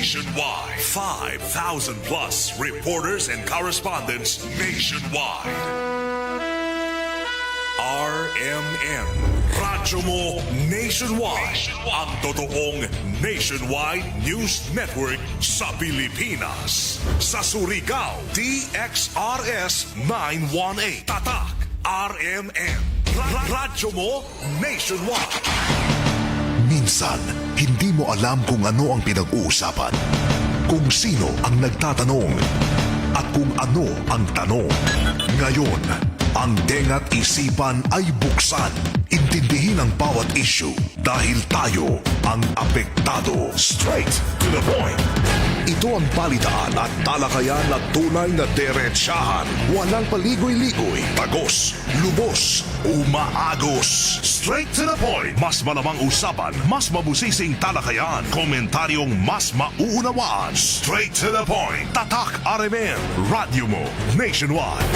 nationwide. 5,000 plus reporters and correspondents nationwide. RMN, Radyo Mo Nationwide. Ang totoong nationwide news network sa Pilipinas. Sa Surigao, DXRS 918. Tatak, RMN. Radyo Mo Nationwide. Minsan, hindi mo alam kung ano ang pinag-uusapan, kung sino ang nagtatanong, at kung ano ang tanong. Ngayon, ang tenga't isipan ay buksan. Intindihin ang bawat issue dahil tayo ang apektado. Straight to the point. Ito ang balitaan at talakayan na tunay na diretsahan. Walang paligoy-ligoy, tagos, lubos, umaagos. Straight to the point. Mas malamang usapan, mas mabusising talakayan, komentaryong mas mauunawaan. Straight to the point. Tatak RMN, Radyo Mo Nationwide.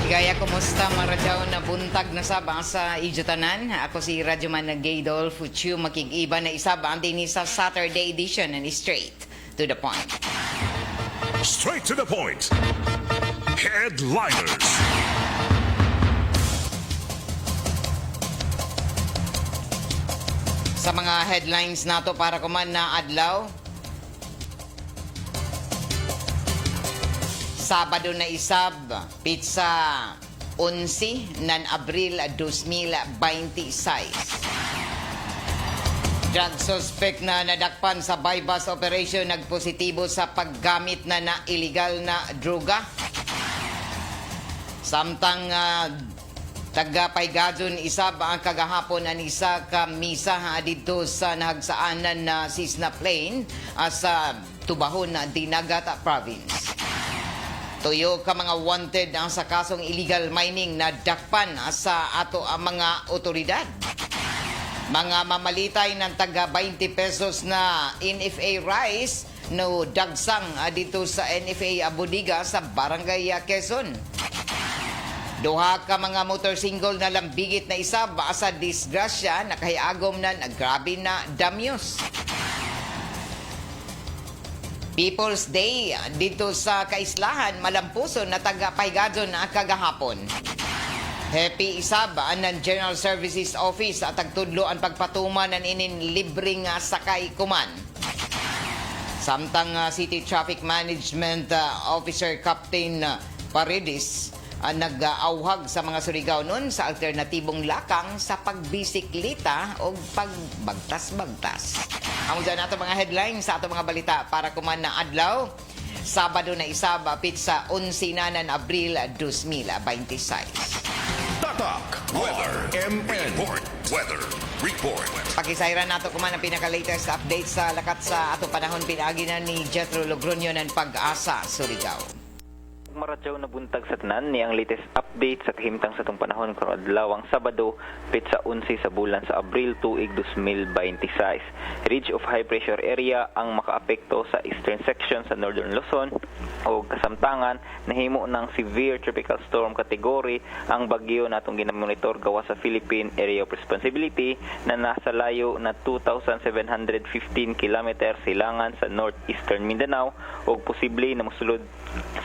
Gaya, kumusta maradyaw na buntag na saba sa Ijutanan? Ako si Radyoman na Gaydol Fuchu, makig-iba na isaba ang din sa Saturday edition and straight to the point. Straight to the point. Headliners. Sa mga headlines nato para kuman na adlaw, Sabado na isab, pizza 11 ng Abril 2026. Drug suspect na nadakpan sa bypass operation nagpositibo sa paggamit na illegal na droga. Samtang taga-Paygadon isab ang kagahapon ang isa ka misa dito sa nahagsaanan na Cisna Plain sa Tubahon na Dinagat Province. Tuyo ka mga wanted ang sa kasong illegal mining na dakpan sa ato ang mga otoridad. Mga mamalitay ng taga 20 pesos na NFA rice no dagsang dito sa NFA Abodiga sa Barangay Quezon. Duha ka mga motorsingle na lambigit na isa sa disgrasya nakahiagom na grabe na damyos. People's Day dito sa Kaislahan, Malampuso na taga-Paygadon na kagahapon. Happy isab ng General Services Office at tagtudlo ang pagpatuman ng inin libreng sakay kuman. Samtang City Traffic Management Officer Captain Paredes nag-auhag sa mga Surigao nun sa alternatibong lakang sa pagbisikleta o pagbagtas-bagtas. Amo dyan nato mga headlines sa ato mga balita para kuman na adlaw. Sabado na isab, pizza 11 na ng Abril 2026. Tatak Weather Report. Weather Report. Pakisayran nato kuman ang pinaka-latest update sa lakat sa ato panahon pinagi na ni Jethro Logronio ng Pag-asa, Surigao. Maradyaw na buntag sa tanan ni ang latest update sa kahimtang sa itong panahon karong adlawang Sabado, pitsa 11 sa bulan sa Abril tuig 2026. Ridge of high pressure area ang makaapekto sa eastern section sa northern Luzon o kasamtangan nahimo ng severe tropical storm category ang bagyo natong ginamonitor gawa sa Philippine Area of Responsibility na nasa layo na 2,715 kilometers silangan sa northeastern Mindanao o posible na mosulod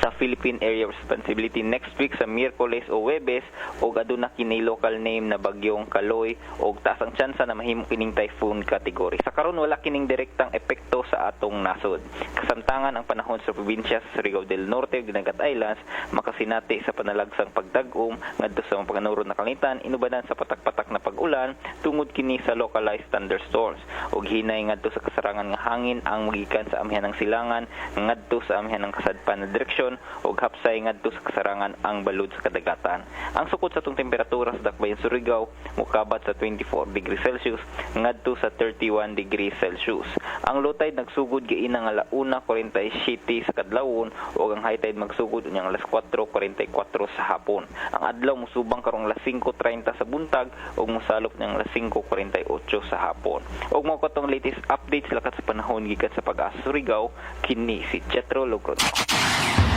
sa Philippine Area of Responsibility next week sa Miyerkules o Huwebes o aduna kini local name na bagyong Kaloy o taas ang tsansa na mahimo kining typhoon category. Sa karon wala kining direktang epekto sa atong nasod. Kasamtangan ang panahon sa probinsya sa Surigao del Norte ug Dinagat Islands makasinati sa panalagsang pagdag-om ngadto sa mga panganuron na kalangitan inubanan sa patak-patak na pag-ulan tungod kini sa localized thunderstorms ug hinay ngadto sa kasarangan nga hangin ang magikan sa amihan ng silangan ngadto sa amihan ng kasadpan na direksyon ug hapsay ngadto sa kasarangan ang balud sa kadagatan. Ang sukod sa itong temperatura sa Dakbayan Surigao mukabat sa 24 degrees Celsius ngadto sa 31 degrees Celsius. Ang low tide nagsugod giina nga 1:47 sa kadlawon ug ang high tide magsugod unyang 4:44 sa hapon. Ang adlaw musubang karong 5:30 sa buntag ug mosalop niyang 5:48 sa hapon. Ug mao katong latest update sa lakat sa panahon gikan sa Pag-asa Surigao kini si Jethro Logronio.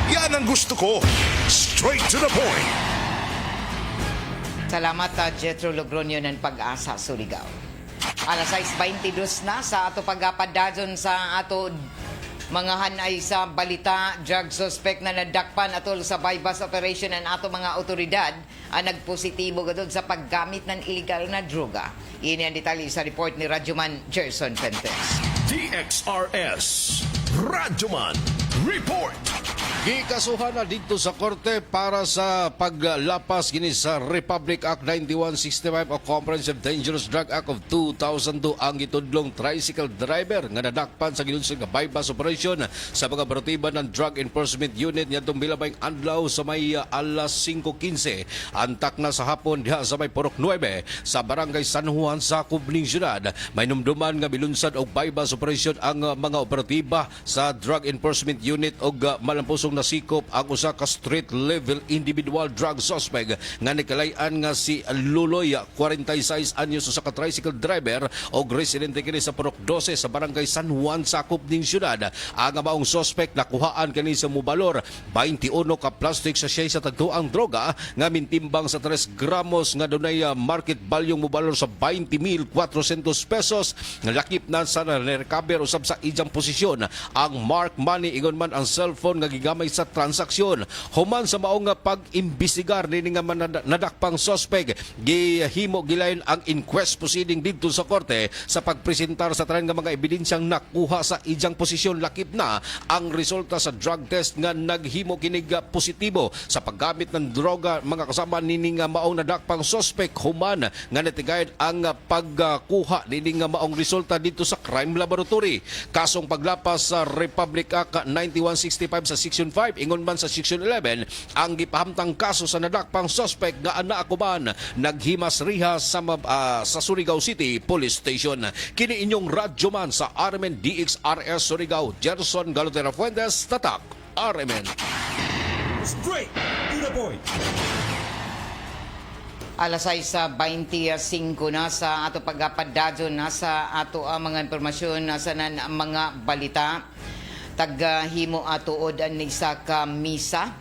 Yan ang gusto ko. Straight to the point. Salamat Jethro Logronio ng Pag-asa, Surigao. Alas 6:22 na sa ato pagpadadyon sa ato mga hanay sa balita. Drug suspect na nadakpan atol sa bypass operation ng ato mga otoridad ang nagpositibo gadod sa paggamit ng illegal na droga. Ini ang detalye sa report ni Radyoman Gerson Pentes. DXRS Radyoman Report. Gikasuhan na dito sa korte para sa paglapas kini sa Republic Act 9165 o Comprehensive Dangerous Drug Act of 2002 ang gitudlong tricycle driver nga nadakpan sa ginunsod nga bypass operation sa mga operatiba ng Drug Enforcement Unit ngadtong Bilabang adlaw sa may alas 5:15 antak na sa hapon diha sa may Purok 9 sa Barangay San Juan sa Kubling Syudad. May numduman nga milunsad og bypass operation ang mga operatiba sa Drug Enforcement Unit og malampusong nasikop ang usa ka street level individual drug suspect nga nikalayan nga si Luloy 46 anyos usa ka tricycle driver og residente kini sa Purok 12 sa Barangay San Juan sa Kubling Syudad. Ang maong suspect nakuhaan kini sa mubalor 21 ka plastic sachet sa tagtuang droga nga mintimbang sa 3 gramos nga dunay market value mubalor sa 20,400 pesos. Lakip na sa recover usab sa ijang posisyon ang mark money ingon man ang cellphone nga gigamay sa transaksyon. Human sa maong pag-imbestigar nini nga nadakpang suspect, gihimo gilayon ang inquest proceeding didto sa korte sa pagpresentar sa tanan nga mga ebidensyang nakuha sa ijang posisyon. Lakip na ang resulta sa drug test nga naghimo kinig positibo sa paggamit ng droga mga kasama nini nga maong nadakpang suspect. Human nga natigayon ang pagkuha nini nga maong resulta dito sa crime laboratory. Kasong paglapas sa Republic Act 9165 sa Section 5, ingon man sa Section 11, ang gipahamtang kaso sa nadakpang suspect nga anaakuban naghimas riha sa Surigao City Police Station. Kini inyong radyoman sa RMN DXRS Surigao, Gerson Galotera Fuentes, Tatak, RMN. Straight to the point. Alas 6:25 na sa ato pagpadadyon na sa ato mga impormasyon na sa mga balita. Taghimo atuod ang isa ka misa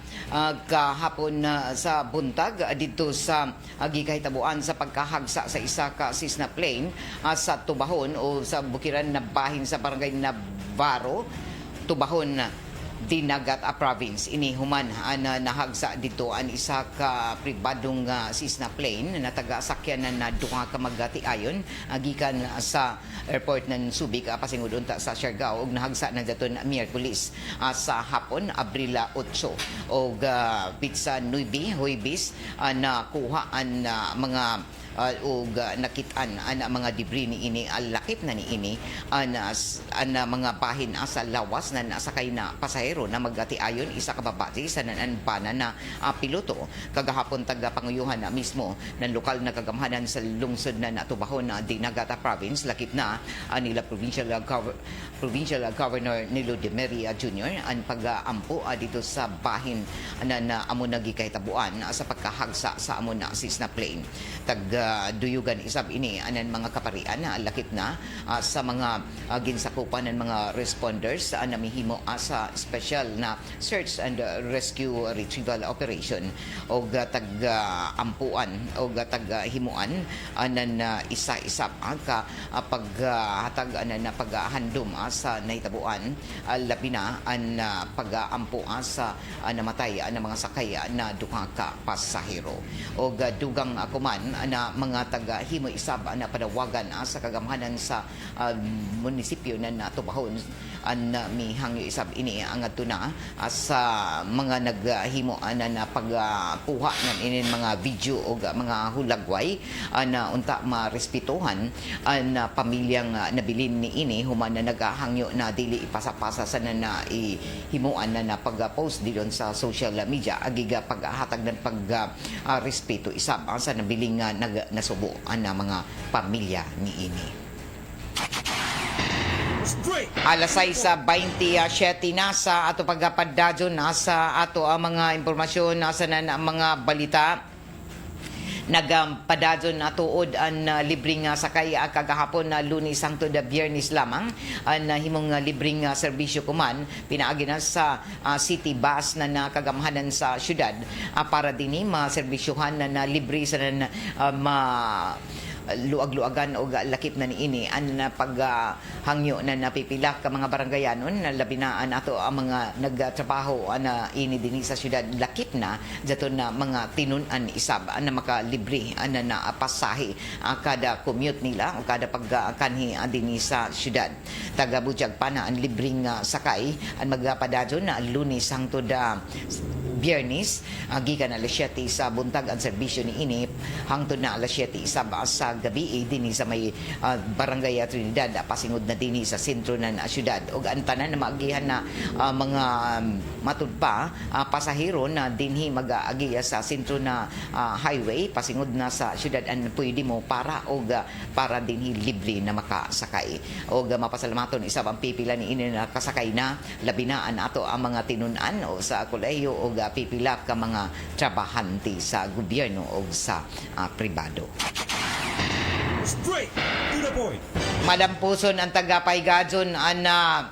kahapon sa buntag dito sa gikahitabuan sa pagkahagsa sa isa ka sisna plane sa Tubahon o sa bukiran na bahin sa barangay Navarro, Tubahon, Dinagat Province. Ini human nahagsa dito ang isa ka pribadong sisna plane na taga-sakyanan na duha ka magatiayon gikan sa airport ng Subic pasingud unta sa Siargao ug nahagsa na daton Miyerkules sa hapon Abril 8 ug pizza 9 Huwebes na kuha ang mga ug nakitaan ang mga debris ni ini lakip na ni ini ang mga bahin sa lawas na nasakay na pasahero na magatiayon isa ka babae sa nananbana na piloto. Kagahapon taga-panguyuhan na mismo ng lokal na kagamhanan sa lungsod na Natubahon na Dinagat Province. Lakip na nila Provincial Governor Nilo de Meria Jr. ang pag-ampo dito sa bahin na amo nagikahitabuan sa pagkahagsa sa amo na sisna plane. Duyugan isab ini anan mga kaparian na lakip na sa mga ginsakupan ng mga responders na mihimo sa special na search and rescue retrieval operation o tag-ampuan o tag-himuan anan isa-isa ka paghatag anan na paghandom sa naitabuan labi na ang pag-ampu sa namatay na mga sakay na duha ka pasahero o dugang kuman na mga taga-himo isab na panawagan sa kagamhanan sa munisipyo na Natubahon ang mihangyo isab ini ang atuna sa mga naghimo na pagkuha ng inin mga video o mga hulagway na unta marespetuhan ang pamilyang nabilin ni ini human na naghangyo na dili ipasa-pasa sa na ihimuan na pag-post dilon sa social media agiga paghatag ng pag-respeto isab sa nabiling nasubo ang mga pamilya ni ini. Alas 6:27 na sa ato pagpadadyon na sa ato ang mga impormasyon nasa na mga balita. Nagpadadyon na tuod ang libreng sakay kagahapon na Lunes hangtod Biyernes lamang ang himong libreng serbisyo kuman pinaagi na sa city bus na nakagamhanan sa syudad para dinhi maserbisyuhan na libre sa luag-luagan o lakip na niini an paghangyo na napipila ka mga barangayanon na labi na ato ang mga nagtrabaho na ini dinhi sa syudad lakip na daton na mga tinun-an isab na makalibre na pasahe kada commute nila o kada pagkanhi dinhi sa syudad. Taga-butyag pa na ang libreng sakay ang magpadadyon na Lunes hangtod Biyernes gikan alas 7 sa buntag ang serbisyo ni inip hangtod na alas 7 sa gabi dinhi sa may Barangay Trinidad pasingod na dinhi sa sentro ng syudad ug ang tanan na maagihan na mga matud pa pasahero na dinhi mag-agi sa sentro na highway pasingod na sa syudad an pwede mo para dinhi libre na makasakay ug mapasalamaton isab ang pipila ni ini na kasakay na labi na ato ang mga tinun-an o sa kolehiyo o pipila ka mga trabahante sa gobyerno o sa pribado. Straight to the point. Malampuson ang tagapaygadyon na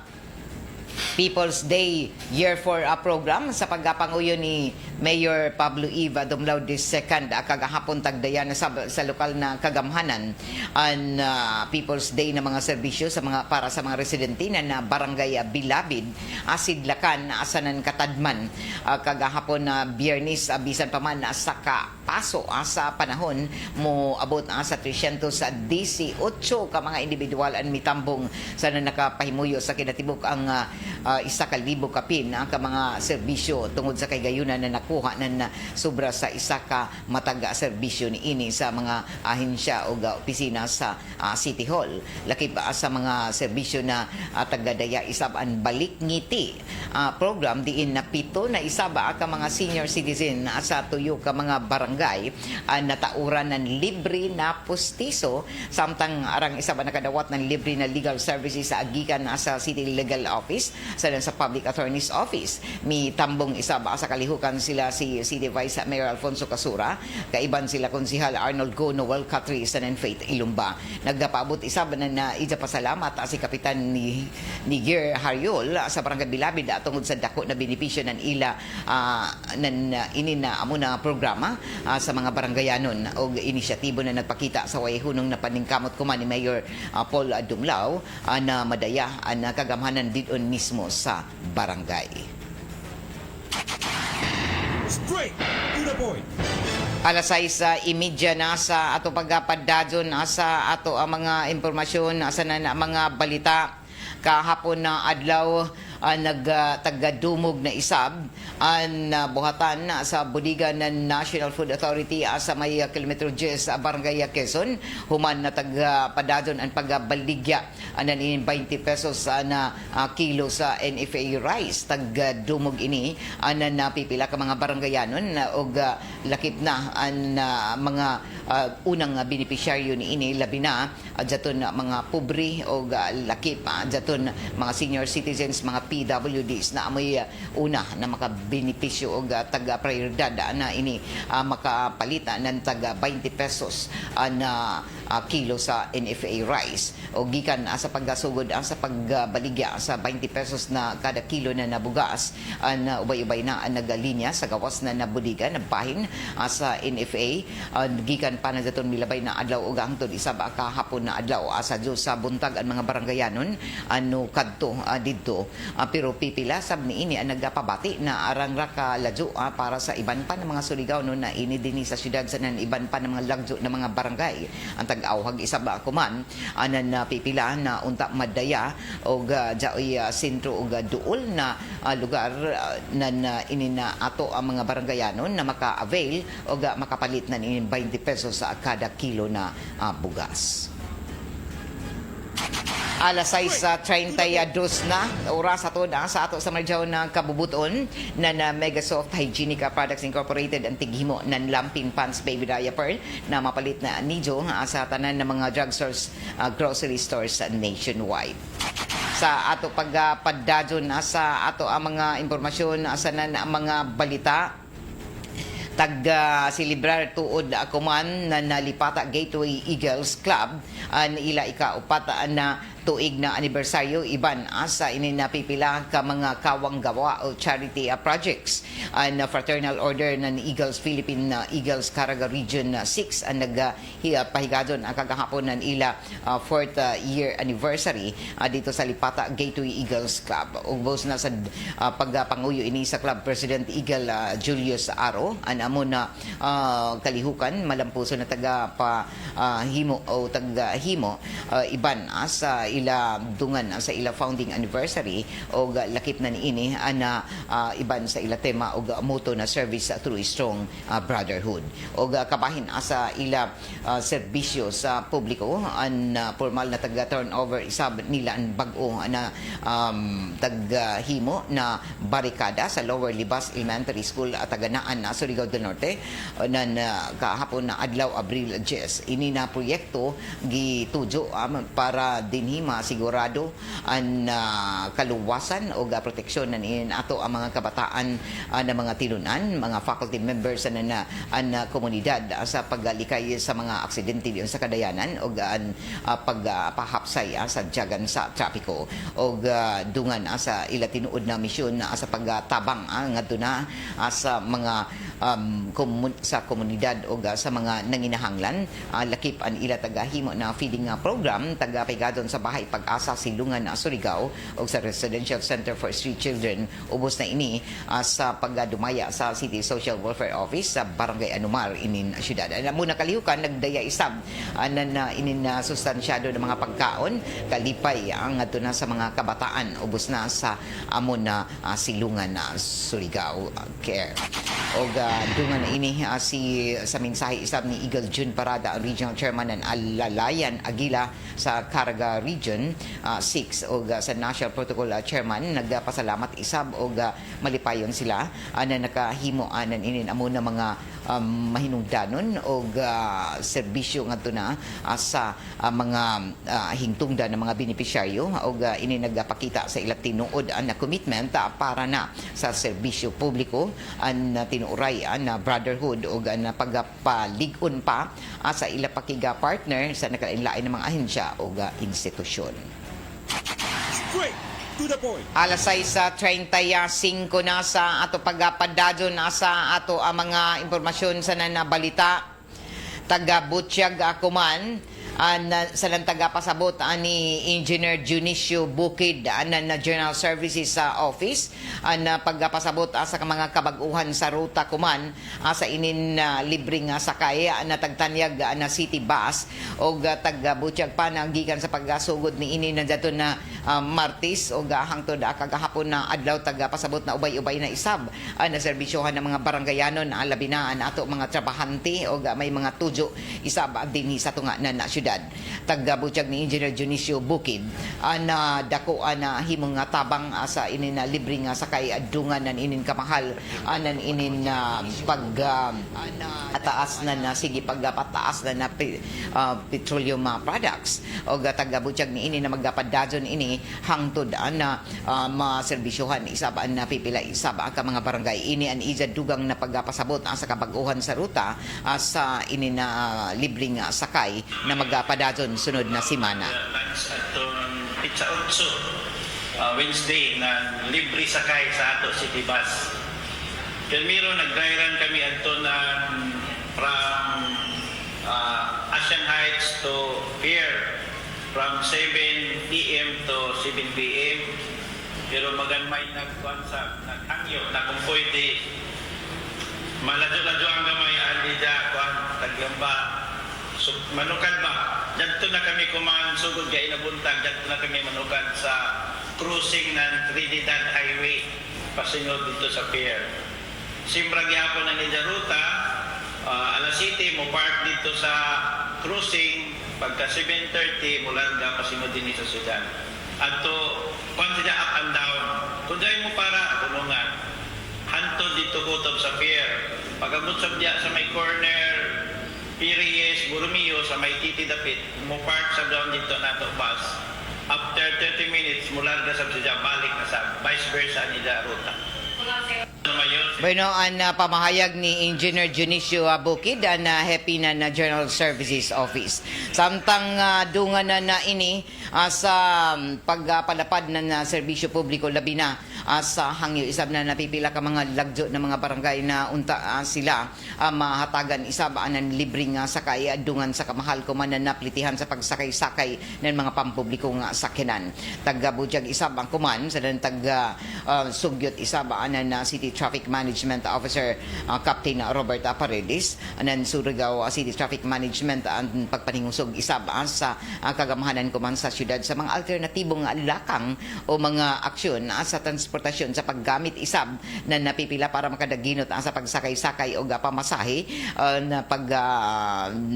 People's Day Year 4 program sa pagpanguyo ni Mayor Pablo Eva Dumlao II kagahapon tagdayan sa lokal na kagamhanan ang People's Day na mga serbisyo para sa mga residente na Barangay Bilabid Asidlakan asanan Katadman kagahapon na Biyernes bisan pa man sa kapaso sa panahon mo abot sa 318 ka mga individual ang mitambong sa nakapahimuyo sa kinatibuk ang 1,000 kapin ka mga serbisyo tungod sa kaygayunan na nakuha na sobra sa isa ka mataga serbisyo ni ini sa mga ahensya o opisina sa City Hall. Lakip sa mga serbisyo na tagadaya isab ang balik ngiti program diin na 7 na isaba ka mga senior citizen sa tuyo ka mga barangay natauran ng libre na pustiso samtang arang isaba nakadawat ng libre na legal services sa agikan sa City Legal Office sa Public Attorney's Office. Mi tambong isaba sa kalihukan sila si City Vice Mayor Alfonso Casura, kaiban sila Konsihal Arnold Go, Noel Catri, Sanan Faith Ilumba. Nagpaabot isab na ija pasalamat si Kapitan ni Niger Hariol sa Barangay Bilabid tungod sa dako na benepisyo ng ila ini na amo na programa sa mga barangayanon o inisyatibo na nagpakita sa wayhunong na paningkamot kuman ni Mayor Paul Dumlao na madaya na kagamhanan didon mismo sa barangay. Straight to the point. Alas 6:30 na sa ato pagpadadyon sa ato ang mga impormasyon sa mga balita kahapon na adlaw nagtagadumog na isab ang buhatan sa budiga ng National Food Authority sa may kilometro 10 sa Barangay Quezon human na tagpadadon ang pagbaligya ng 20 pesos na kilo sa NFA rice tagdumog ini na napipila ka mga barangayanon og lakip na ang mga unang beneficiaryo ni ini labi na adyaton mga pobre og lakip adyaton mga senior citizens mga PWDs na amoy una na makabenepisyo o taga-prioridad na ini makapalita ng taga 20 pesos na kilo sa NFA rice o gikan sa paggasugod sa pagbaligya sa 20 pesos na kada kilo na nabugas na ubay-ubay na nagalinya sa gawas na nabudiga nabahin sa NFA gikan pa na daton milabay na adlaw og hangtod isab kahapon na adlaw sa sa buntag ang mga barangayanon ano kadto didto pero pipila sab ni ini ang nagapabati na arang ra ka ladyo para sa iban pa ng mga suligaw no na ini dinhi sa syudad sa nan iban pa ng mga lagyo ng mga barangay ang tag-awhag isab kuman anan pipila na unta madaya og jaoy sentro og duol na lugar na ini na ato ang mga barangayanon na maka-avail og makapalit na ini 20 pesos sa kada kilo na bugas. Alas 6:32 na oras ato sa ato sa madyaw na kabubuton na Megasoft Hygienica Products Incorporated ang tighimo ng Lampin Pants Baby Diaper na mapalit na nijo sa tanan ng mga drugstores, grocery stores nationwide. Sa ato pagpadadyon sa ato ang mga impormasyon sa mga balita celebrar tuod akuman na nalipata Gateway Eagles Club ang ila ikaupat na tuig na anibersaryo iban asa ini napipila ka mga kawang gawa o charity projects an Fraternal Order ng Eagles Philippine Eagles Caraga Region 6 ang nagpahigadon ang kagahapon ng ila 4th year anniversary dito sa Lipata Gateway Eagles Club. Ubos na sa pagpanguyo ini sa club President Eagle Julius Aro an amo na kalihukan malampuso na taga himo o taga himo iban sa ila dungan sa ila founding anniversary o lakip na niini ana iban sa ila tema o moto na service through strong brotherhood o kabahin sa ila serbisyo sa publiko an formal na taga turnover isab nila ang bag-o na taghimo na barikada sa Lower Libas Elementary School at taganaan na Surigao del Norte nan kahapon na adlaw Abril 10 ini na proyekto gitujo para dinhi masigurado ang kaluwasan o proteksyon na ato ang mga kabataan na mga tinunan, mga faculty members na komunidad sa paglikay sa mga aksidente diyon sa kadayanan o pagpahapsay sa jagan sa trapiko o dungan sa ila tinuod na misyon sa pagtabang ngadto na sa mga sa komunidad o sa mga nanginahanglan lakip an ila tagahimo na feeding program tagapigadon sa bahay Pag-asa Silungan Surigao o sa Residential Center for Street Children ubos na ini sa pagdumaya sa City Social Welfare Office sa Barangay Anumar inin syudad. Muna kalihukan nagdaya isab na inin sustansyado ng mga pagkaon kalipay ang adto na sa mga kabataan ubos na sa amon na Silungan Surigao Care. O dungan na ini sa mensahe isab ni Eagle June Parada ang Regional Chairman ng Alalayan Aguila sa Caraga Region 6 o sa National Protocol Chairman nagpasalamat isab o malipayon sila na nakahimo anan inin amo na mga mahinungdanon o serbisyo ngadto na sa mga hingtungdan ng mga benepisyaryo o ini nagpakita sa ila tinuod na commitment para na sa serbisyo publiko ang tinuray na brotherhood o na pagpalig-on pa sa ila pakiga partner sa nakalain-lain ng mga ahensya o institusyon. Straight to the point. Alas 6:35 na sa ato pagpadadyo na sa ato ang mga impormasyon sa nanabalita taga Butchag Akuman sa nantagapasabot ni Engineer Junicio Bukid na General Services sa Office na pagpasabot sa mga kabag-uhan sa ruta kuman sa inin libreng sakay na tagtanyag na city bus o taga-Butchag pa na gikan sa paggasugod ni ini na dato na Martis o hangtod kagahapon na adlaw tagapasabot na ubay-ubay na isab na serbisyohan ng mga baranggayanon labi na ato mga trabahante o may mga tujo isab dinhi sa tunga na syudad. Taga-Butchag ni Engineer Junicio Bukid na dako na himong tabang sa inin libre nga sakay adungan nan inin kamahal nan inin taas na sige pagpataas na petroleum products o taga-Butchag ni ini na magpadadyon ini hangtod na maserbisyohan isab na pipila isab ka mga barangay ini an ija dugang na pagpasabot sa kabag-uhan sa ruta sa ini na libreng sakay na magpadadyon sunod na simana. Lunch at Pizza 8 Wednesday na libre sakay sa ato city bus. Kalmiro nagdayran kami adto na from Asian Heights to Pier from 7 p.m. to 7 p.m. Pero maganmay nagkuhan sa naghangyo na kung pwede maladyo-ladyo ang gamay alida kuhan taglamba. So, manukan ba? Dito na kami sugod kaya inabuntag, dito na kami manukan sa cruising ng Trinidad Highway, pasingod dito sa pier. Simbra gihapon na nila ruta, alas 7 mo park dito sa cruising, pagka 7:30 mularga pasingod din sa Sudan. Ato, kung sila up and down, kung dahil mo para tulungan, hanto dito kutob sa pier. Pagkabutsab diya sa may corner, Pires, Burumio sa may titi dapit, mo park sa down dito na to bus. After 30 minutes, mularga sa siya, balik na sa vice versa nila ruta. Mayor. Bueno, ang pamahayag ni Engineer Junicio Bukid na happy na General Services Office. Samtang dungan na ini sa pagpalapad na serbisyo publiko labi na sa hangyo isab na napipila ka mga lagjo ng mga barangay na unta sila mahatagan isab anan libreng sakay dungan sa kamahal ko man na naplitihan sa pagsakay-sakay ng mga pampublikong sakyanan. Taga-budyag isab ang kuman sa taga-sugyot isab anan City Traffic Management Officer Captain Robert Paredes, anan Surigao City Traffic Management ang pagpaningusog isab sa kagamahanan kuman sa syudad sa mga alternatibong lakang o mga aksyon sa transportasyon sa paggamit isab na napipila para makadaginot sa pagsakay-sakay o pamasahe na pagbagtas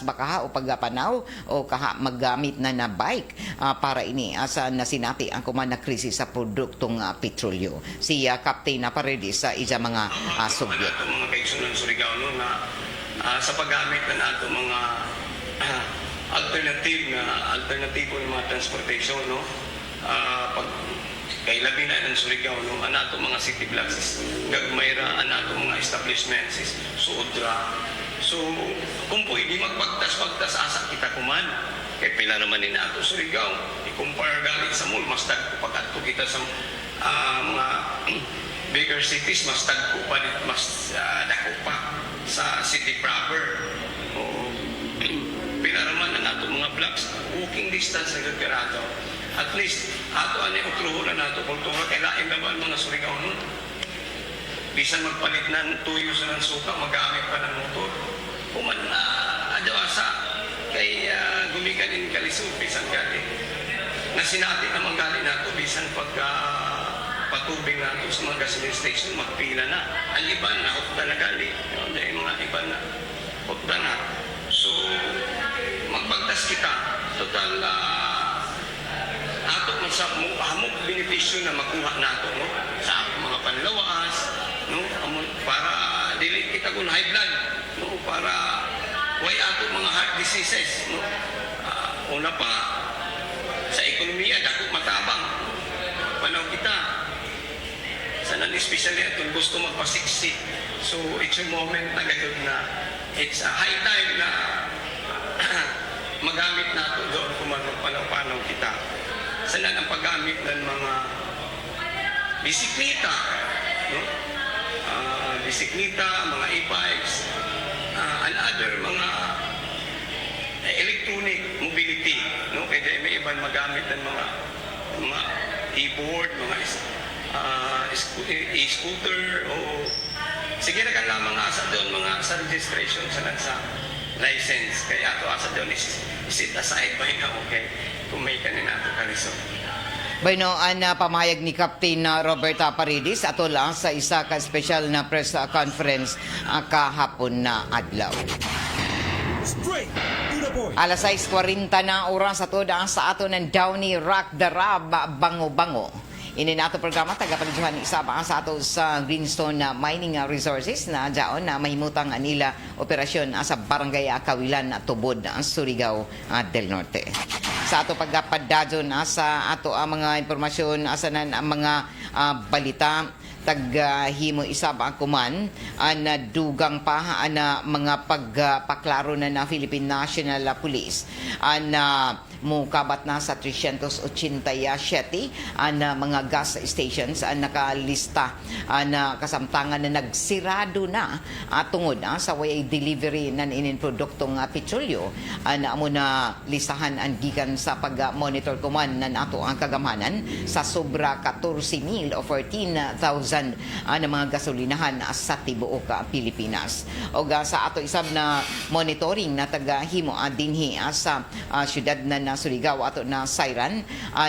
baka o pagpanaw o kaha maggamit na bike para ini sa nasinati ang kuman na krisis sa produktong petrolyo. Si Captain Paredes sa isa mga sugyot. Mga kaigsunan Surigao no, na sa paggamit na nato mga alternatibo ng mga transportation no, pag kay labi na ng Surigao no, anato mga city blocks gagmayra anato mga establishments is suodra. So kung pwede magpagtas asa kita kuman kay pila naman ni nato Surigao i-compare galit sa mall mas dagko pag-adto kita sa mga bigger cities mas dagko pa dako pa sa city proper. O pila naman na nato mga blocks walking distance na gagarato. At least ato ani utruhulan nato kultura kay lain naman mga Surigao nun. Bisan magpalit ng tuyo sa ng suka magamit pa ng motor. Kuman adawasa kay gumiganin kalisod bisan gali. Nasinati naman gali nato bisan pagka patubig nato sa mga gasoline station magpila na. Ang iba na hukda na gali. Yung mga iba na hukda na. So magpagtas kita total ato man sa hamok benepisyo na makuha nato no sa mga panlawas no para dili kita kun high blood no para way ato mga heart diseases no una pa sa ekonomiya dako matabang panaw kita sa especially atong gusto magpa-60 so it's a moment na gagawin na it's a high time na magamit nato doon kung magpanaw-panaw kita sa ang paggamit ng mga bisikleta, no? Bisikleta, mga e-bikes, and other mga electronic mobility, no? Kaya may ibang magamit ng mga e-board, mga e-scooter, o sige na ka lamang asa doon, mga sa registration sa license. Kaya ato asa doon is-sit aside ba na okay? Kung may kanina ato kalisod. Bueno, ang pamahayag ni Captain Robert Paredes ato lang sa isa ka special na press conference kahapon na adlaw. Straight to the point. Alas 6:40 na oras ato sa ato ng Downey Rock Darab Bango-Bango. Ini nato programa tagapalijuhan isaba sa ato sa Greenstone Mining Resources na daon na mahimutang anila operasyon sa Barangay Kawilan Tubod, Surigao del Norte. Sa ato pagpadadyon sa ato ang mga impormasyon asanan ang mga balita taghimo isab ang kuman na dugang pa na mga pagpaklaro na Philippine National Police na mukabat na sa 387 mga gas stations nakalista na kasamtangan na nagsirado na tungod sa way delivery ng inin produktong petrolyo na amo na listahan ang gikan sa pag-monitor kuman na nato ang kagamanan sa sobra 14,000 o 14,000 na mga gasolinahan sa tibuok Pilipinas. O sa ato isab na monitoring na tagahimo dinhi sa syudad na Surigao ato na Sayran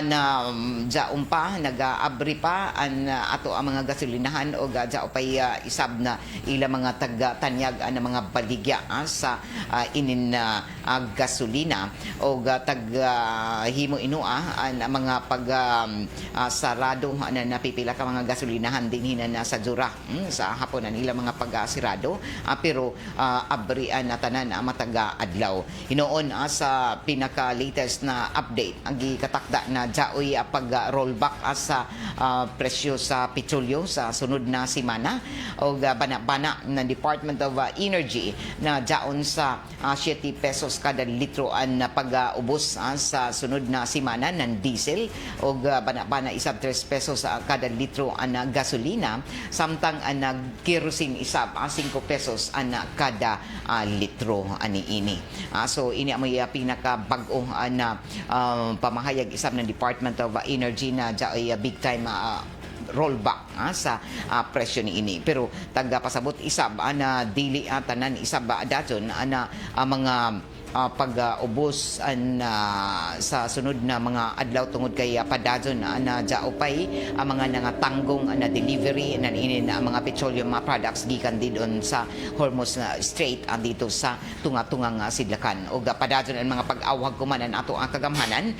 na jaon pa nag-abri pa ato ang mga gasolinahan o jao pay isab na ila mga taga-tanyag na mga baligya sa inin gasolina o taghimo inua ang mga sarado na napipila ka mga gasolinahan din na sa Jura sa hapon nila mga pag-sirado pero abrian na tanan mataga adlaw. Hinoon sa pinaka-latest latest na update ang gikatakda na jaoy pag-rollback sa presyo sa petrolyo sa sunod na semana o bana-bana ng Department of Energy na jaon sa 7 pesos kada litro ang pag-ubos sa sunod na semana ng diesel o bana-bana isab 3 pesos kada litro ang gasolina samtang ang kerosene isab 5 pesos ang kada litro ani ini. So ini ang pinaka-bag-o na pamahayag isab ng Department of Energy na jaoy big time rollback sa presyo ni ini. Pero taga-pasabot isab na dili tanan isab dayon na mga pag-ubos sa sunod na mga adlaw tungod kay padadon na jaopay ang mga nangatanggong na delivery na inin mga petroleum products gikan didon sa Hormuz Strait dito sa tunga-tungang sidlakan o padadon ang mga pag-awhag kumanan ato ang kagamhanan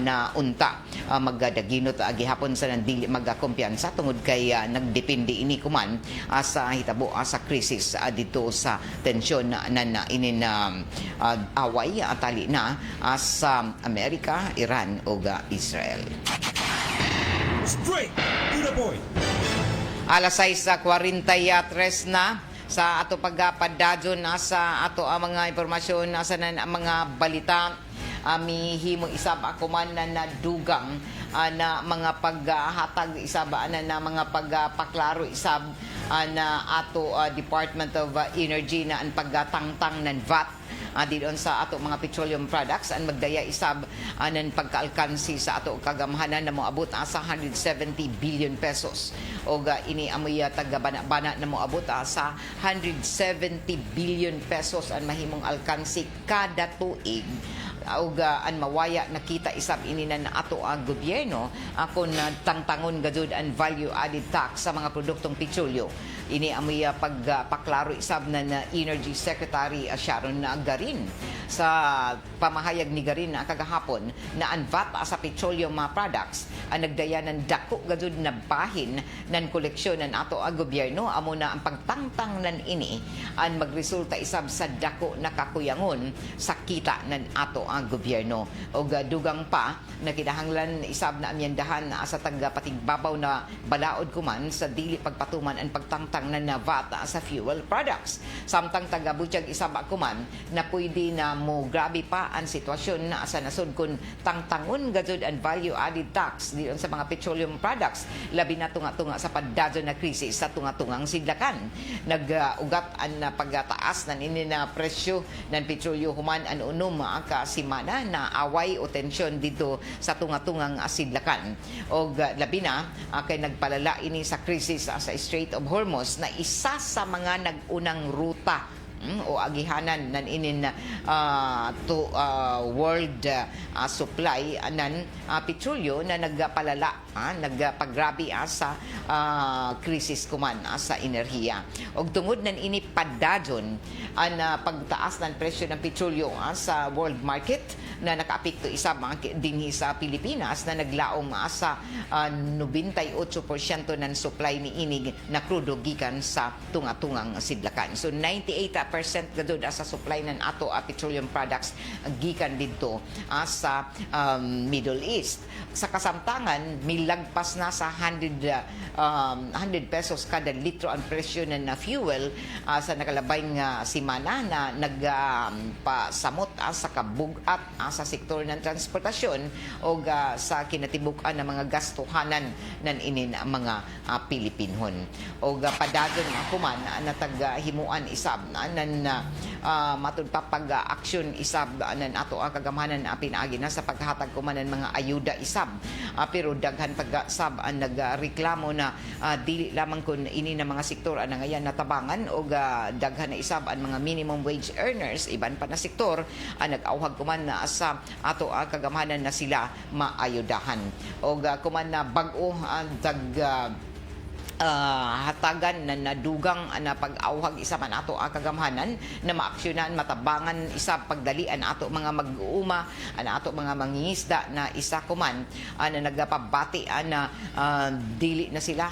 na unta magdaginot gihapon sa dili magkumpiyansa tungod kay nagdepende ini kuman sa hitabo sa krisis dito sa tensyon na inin away atali na sa Amerika, Iran o Israel. Straight to the point. Alas 6:43 na sa ato pagpadadyon sa ato ang mga impormasyon sa mga balita. Mihimo isab ako man na nadugang na mga paghatag isab na mga pagpaklaro isab na ato Department of Energy na ang pagtangtang ng VAT didon sa ato mga petroleum products ang magdaya isab ng pagkaalkansi sa ato kagamhanan na moabot sa 170 billion pesos o ini amoy taga-bana na moabot sa 170 billion pesos ang mahimong alkansi kada tuig o an mawaya nakita isab ini na ato ang gobyerno kung tangtangon gajud ang value added tax sa mga produktong petrolyo. Ini amoy pagpaklaro isab na Energy Secretary Sharon Garin sa pamahayag ni Garin kagahapon na ang VAT sa petroleum products ang nagdaya ng dako gajud na bahin ng koleksyon ng ato ang gobyerno amo na ang pagtangtang nan ini ang magresulta isab sa dako na kakuyangon sa kita ng ato ang gobyerno o dugang pa na kinahanglan isab na amyendahan sa tagapatigbabaw na balaod kuman sa dili pagpatuman ang pagtangtang na VAT sa fuel products. Samtang taga-butyag isab kuman na pwede na mo grabe pa ang sitwasyon na sa nasod kun tangtangon gajud ang value added tax diyon sa mga petroleum products labi na tunga-tunga sa padadyon na krisis sa tunga-tungang sidlakan. Nag-ugat ang pagtaas ng ini na presyo ng petrolyo human an unom ka semana na away o tensyon dito sa tunga-tungang sidlakan. O labi na kay nagpalala ini sa krisis sa Strait of Hormuz na isa sa mga nag-unang ruta o agihanan nan inin to world supply nan petrolyo na nagpalala nagpagrabe sa krisis kuman sa enerhiya og tungod nan ini padadyon ang pagtaas ng presyo ng petrolyo sa world market na nakaapekto isa dinhi sa Pilipinas na naglaom sa 98% ng supply ni inig na krudo gikan sa tunga-tungang sidlakan. So 98% gadud sa supply ng ato petroleum products gikan didto sa Middle East. Sa kasamtangan milagpas na sa 100 pesos kada litro ang presyo ng fuel sa nakalabay nga semana na nagpasamot sa kabugat sa sektor ng transportasyon o sa kinatibuk-an ng mga gastuhanan ng inin mga Pilipinhon. O padadon kuman na taghimuan isab nan matud pa pag-aksyon isab nan ato ang kagamhanan pinaagi na sa paghatag kuman ng mga ayuda isab. Pero daghan pag-sab ang nagreklamo na dili lamang kun ini na mga sektor ang ngayon natabangan o daghan na isab ang mga minimum wage earners iban pa na sektor ang nag-awhag kuman na sa ato kagamhanan na sila maayudahan. O kuman na bag-o hatagan na nadugang na pag-awhag isa man ato ang kagamhanan na maaksyonan matabangan isa pagdalian ato mga mag-uuma ato mga mangingisda na isa kuman na nagapabati na dili na sila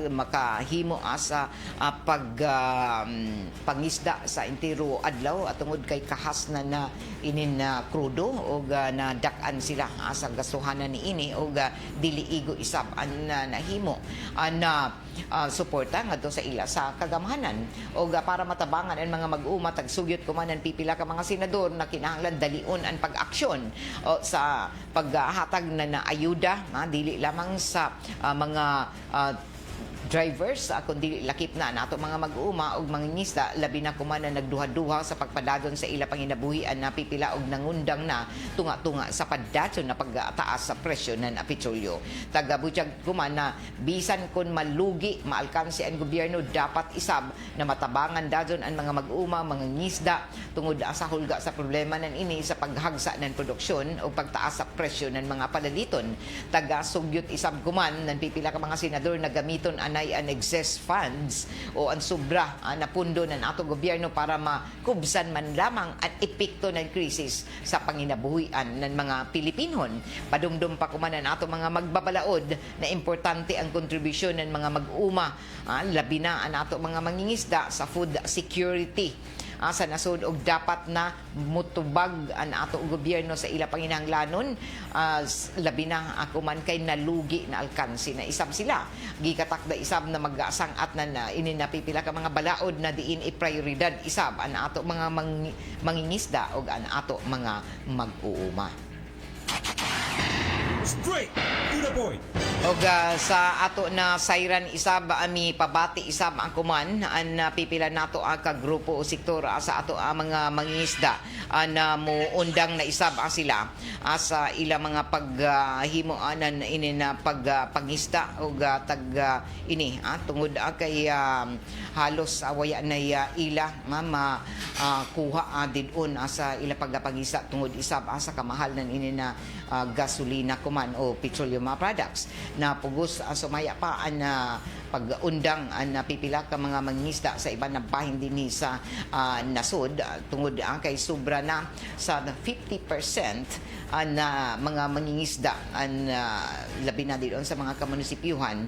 makahimo sa pangisda sa intero adlaw at tungod kay kahas na inin na krudo o na dak-an sila sa gasuhanan ni ini o dili igo isab nahimo na suporta ngadto sa ila sa kagamhanan o para matabangan ang mga mag-uuma tagsugyot kumanan pipila ka mga senador na kinahanglan dalion ang pag-aksyon o sa paghatag na ayuda dili lamang sa mga drivers kundi lakip na nato mga mag-uuma og mangingisda labi na kumana nagduha-duha sa pagpadadon sa ila panginabuhian na pipila og nangundang na tunga-tunga sa padadon na pagtaas sa presyo ng petrolyo. Tagabutyag kumana bisan kun malugi maalkansi ang gobyerno dapat isab na matabangan dadon ang mga mag-uuma mangingisda tungod sa hulga sa problema nan ini sa paghagsa ng produksyon o pagtaas sa presyo ng mga palaliton. Taga-sugyot isab kuman nan pipila ka mga senador na gamiton anay an excess funds o ang sobra na pundo ng ato gobyerno para makubsan man lamang ang epekto ng krisis sa panginabuhian ng mga Pilipinon. Padumdum pa kumanan ato mga magbabalaod na importante ang kontribusyon ng mga mag-uma labi na ang ato mga mangingisda sa food security sa nasod og dapat na mutubag ang ato gobyerno sa ila panginahanglanon labi na ako man kay nalugi na alkansi na isab sila gikatakda isab na mag-asangat na ini napipila ka mga balaod na diin i-prioridad isab ang ato mga mangingisda og ang ato mga mag-uuma. Straight to the point. Og sa ato na sayran isab ami pabati isab ang kuman ang pipila nato ang kagrupo o sektor sa ato mga mangingisda na muundang na isab sila sa ila mga paghimoanan ini na pagpangisda og tag ini tungod kay halos waya na ila kuha didon sa ila pagpangisda tungod isab sa kamahal nan ini na gasolina kuman o petroleum products na pugos sumaya pa ang pag-undang ang pipila ka mga mangingisda sa iba na bahin din sa nasod tungod kay sobra na sa 50% na mga mangingisda ang labi na din sa mga kamunisipyuhan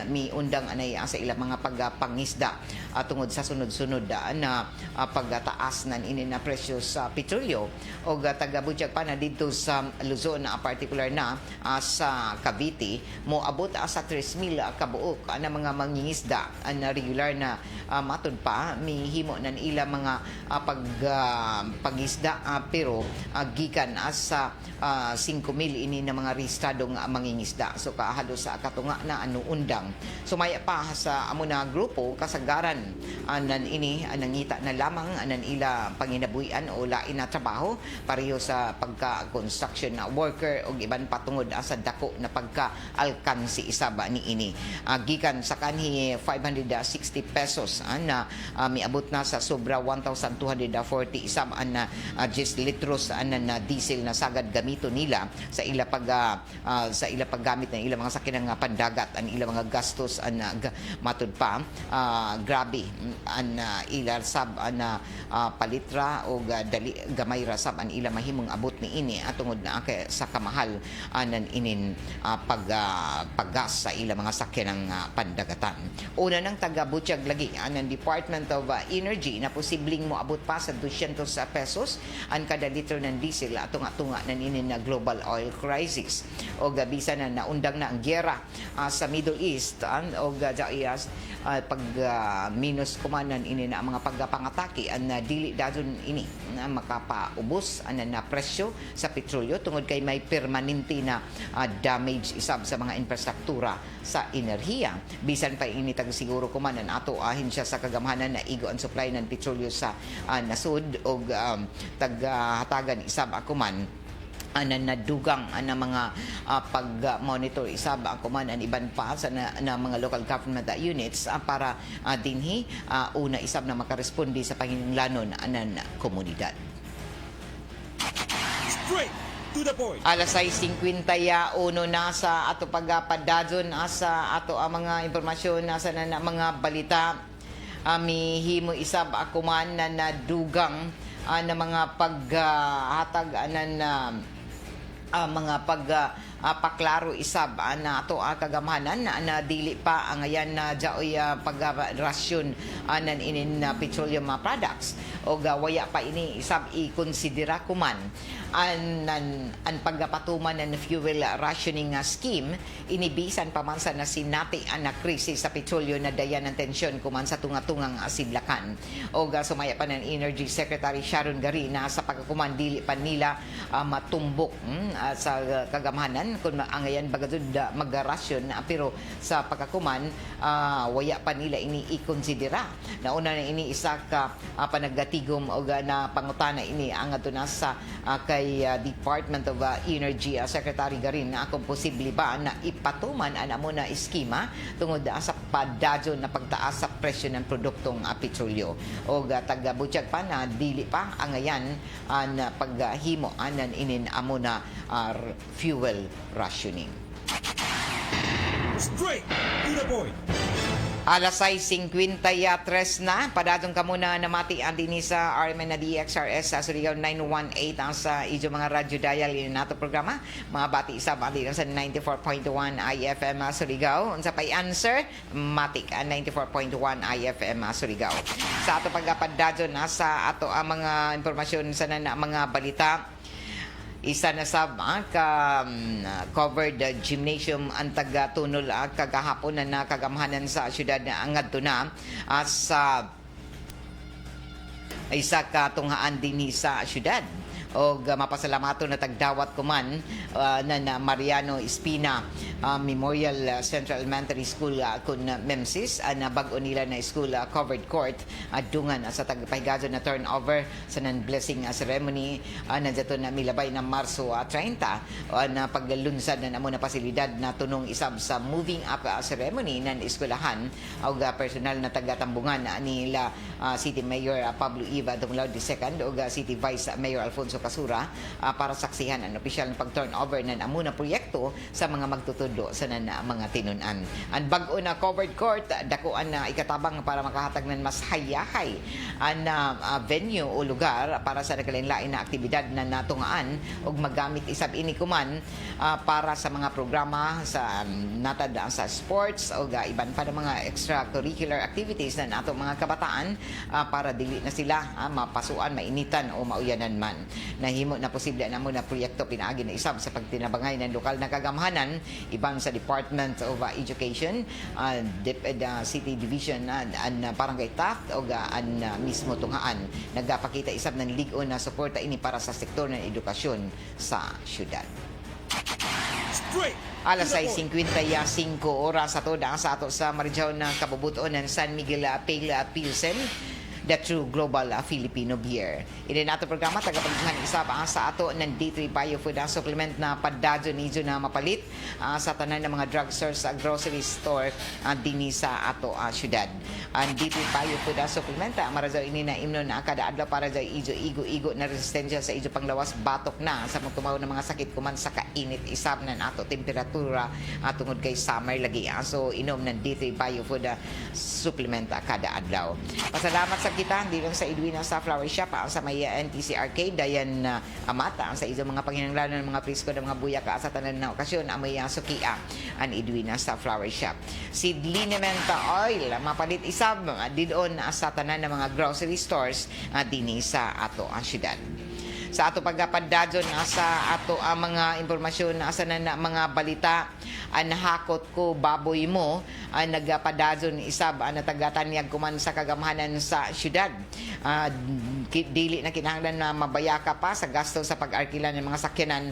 mi undang anay sa ilang mga pagpangisda tungod sa sunod-sunod na pagtaas nan ini na presyo sa petrolyo o tagabutyag pa na dito sa Luzon particular na sa Cavite mo abot sa 3,000 kabuok na mga mangingisda na regular na matud pa mihimo nan ila mga pagisda pero gikan sa 5,000 ini na mga rehistradong mangingisda so halos sa katunga na undang sumaya pa sa amo na grupo kasagaran nan ini nangita na lamang nan ila panginabuhian o lain na trabaho pareho sa pagka-construction worker o iban patungod sa dako na pagka-alkansi isaba ni ini gikan sa kanhi 560 pesos na miabot na sa sobra 1,240 isab na 10 litros na diesel na sagad gamito nila sa ila paggamit ng ila mga sakinang pandagat ang ila mga gastos matud pa grabe ang ila sab na palitra o dali gamay ra sab ang ila mahimong abot ni ini atungod na kay sa kamahal anan inin paggas sa ila mga sakyanang pandagatan. Una nang taga-butyag lagi ang Department of Energy na posibleng moabot pa sa 200 pesos ang kada litro ng diesel tunga-tunga ng inin na global oil crisis. O gabisa na naundang na ang gyera sa Middle East o pag minus kumanan ini na mga pagpangatake ang dili dadon ini na makapaubos ang na presyo sa petrolyo tungod kay may permanente na damage isab sa mga infrastruktura sa enerhiya. Bisan pa ini tag siguro kumanan ato ahensya sa kagamhanan na igo ang supply ng petrolyo sa nasud o taghatagan isab akuman nadugang na mga pag-monitor isab ang kuman ang iban pa sa na mga local government units para dinhi una isab na makaresponde sa panginlanon ng komunidad. Straight To the point. Alas 6:51 na sa ato pagpadadyon sa ato ang mga impormasyon sa na mga balita. Mihimo isab ako man na nadugang na mga paghatag mga paklaro isab na ato kagamhanan na dili pa ang ayan na jaoy pagrasyon nan inin petroleum products o waya pa ini isab i-konsidera kuman an pagpatuman ng fuel rationing scheme inibisan pa man sa nasinati ang krisis sa petrolyo na dayan ng tensyon kuman sa tunga-tungang sidlakan o sumaya pa ng Energy Secretary Sharon Gari na sa pagkakuman dili pa nila matumbok sa kagamhanan kung ang ayan bagadud magarasyon pero sa pagkakuman waya pa nila ini i-konsidera na una na ini isa ka panagatigom o na pangutana ini ang ato na sa kay Department of Energy Secretary Garin na kung posible ba na ipatuman ang amo na eskema tungod sa padadyon na pagtaas sa presyo ng produktong petrolyo o taga-butyag pa na dili pa ang ayan ang paghimo anan inin amo na fuel rationing. Straight to the point. Alas 6:53 na. Padadong ka muna namati ang din sa RMN na DXRS sa Surigao 918 ang sa ijo mga radyo dial in nato programa. Mga bati isa bali sa 94.1 IFM Surigao. Unsa pay answer? Matik 94.1 IFM Surigao. Sa ato pagpadadyon sa ato ang mga impormasyon sa mga balita. Isa na sa covered gymnasium ang taga-tunol kagahapon na kagamhanan sa syudad na angadto na sa isa ka tunghaan din sa syudad o mapasalamato na tagdawat kuman na Mariano Espina Memorial Central Elementary School kun Memsis na bag-o nila na school covered court dungan sa tagpahigajon na turnover sa non-blessing ceremony nandiyato na milabay na Marso 30 na paglunsad na namo na pasilidad na tunong isab sa moving up ceremony ng eskwelahan o personal na tagatambungan nila City Mayor Pablo Iva Dumlao II o City Vice Mayor Alfonso Kasura para saksihan ang opisyal na pag-turnover ng amo na proyekto sa mga magtutudlo sa mga tinunan. Ang bag-o na covered court, dakuan na ikatabang para makahatag ng mas hayahay ang venue o lugar para sa nagkalain-lain na aktibidad na natungaan o magamit isab ini kuman para sa mga programa sa natad sa sports o iban pa ng mga extracurricular activities na nato mga kabataan para dili na sila mapasuan, mainitan o mauyanan man. Nahimo na posible na mo na proyekto pinaagi na isab sa pagtinabangay ng lokal na kagamhanan iban sa Department of Education, City Division and Barangay Taft o ang mismo tunghaan. Nagpakita isab ng ligon na suporta ini para sa sektor ng edukasyon sa syudad. Straight Alas to the point. 6:55 oras sa ato sa Marijaw na kabubuton ng San Miguel Pale Pilsen, the true global Filipino beer. Ini nato programa tagapagduhan isa pa sa ato ng D3 Biofood Supplement na padadyo nidyo na mapalit sa tanan ng mga drugstores sa grocery store dinhi sa ato syudad. Ang D3 Biofood Supplement marajaw ini na imnon na kada adlaw para sa igo na resistensya sa ijo panglawas batok na sa magtumaw ng mga sakit kuman sa kainit isab na ato temperatura tungod kay summer lagi. So inom ng D3 Biofood Supplement kada adlaw. Pasalamat sa kita dito sa Edwina sa Flower Shop sa may NTC Arcade dayan amata sa izo mga panginahanglanon ng mga presko ng mga buyak sa tanan na okasyon amoy sukia ang Edwina sa Flower Shop. Seed liniment oil mapalit isab didon sa tanan ng mga grocery stores dinhi sa ato ang syudad. Sa ato pagpadadyon sa ato ang mga impormasyon sa mga balita ang hakot ko baboy mo ang nagpadadyon isab ang tagatanyag kuman sa kagamhanan sa syudad. Dili na kinahanglan na mabayaka pa sa gasto sa pag-arkila ng mga sakyanan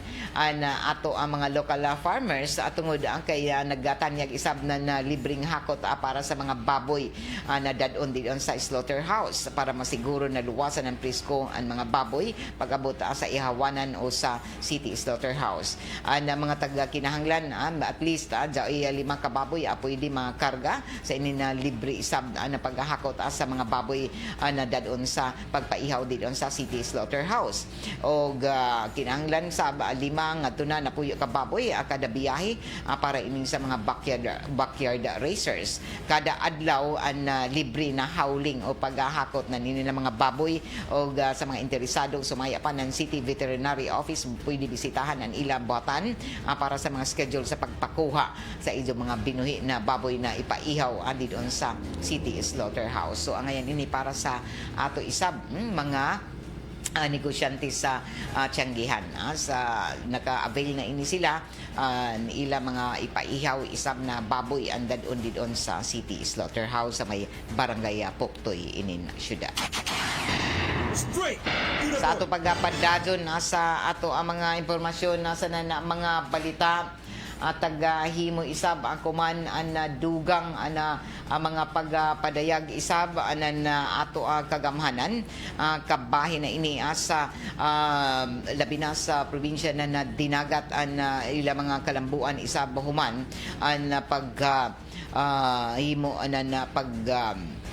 na ato ang mga local farmers tungod ang kay naggatanyag isab na libreng hakot para sa mga baboy na dadon diyon sa slaughterhouse para masiguro na luwasan ng presko ang mga baboy pag-abot sa ihawanan o sa city slaughterhouse. Na mga taga-kinahanglan at least 5 kababoy pwede makarga sa ini na libre isab na paghahakot sa mga baboy na dadon sa pagpa ipaihaw didon sa City Slaughterhouse. Og kinahanglan sab 5 ngadto na napuyo ka baboy kada biyahe para ining sa mga backyard racers. Kada adlaw ang libre na howling o paghahakot na nini ng mga baboy o sa mga interesado sumaya pa ng City Veterinary Office pwede bisitahan ang ilang buhatan para sa mga schedule sa pagpakuha sa inyong mga binuhi na baboy na ipaihaw doon sa City Slaughterhouse. So ang ngayon ini para sa ato isab mga negosyante sa Tianggihan. Sa naka-avail na ini sila ila mga ipaihaw isab na baboy ang dadon didon sa City Slaughterhouse sa may barangay Puktoy inin syudad. Straight to the Sa ato point. pagpadadyon sa ato ang mga impormasyon nasa na mga balita tagahimo isab ang kuman ang dugang ang mga pagpadayag isab anan ato kagamhanan kabahin na ini sa labi na sa probinsya na dinagat ang ila mga kalambuan isab human ang himo na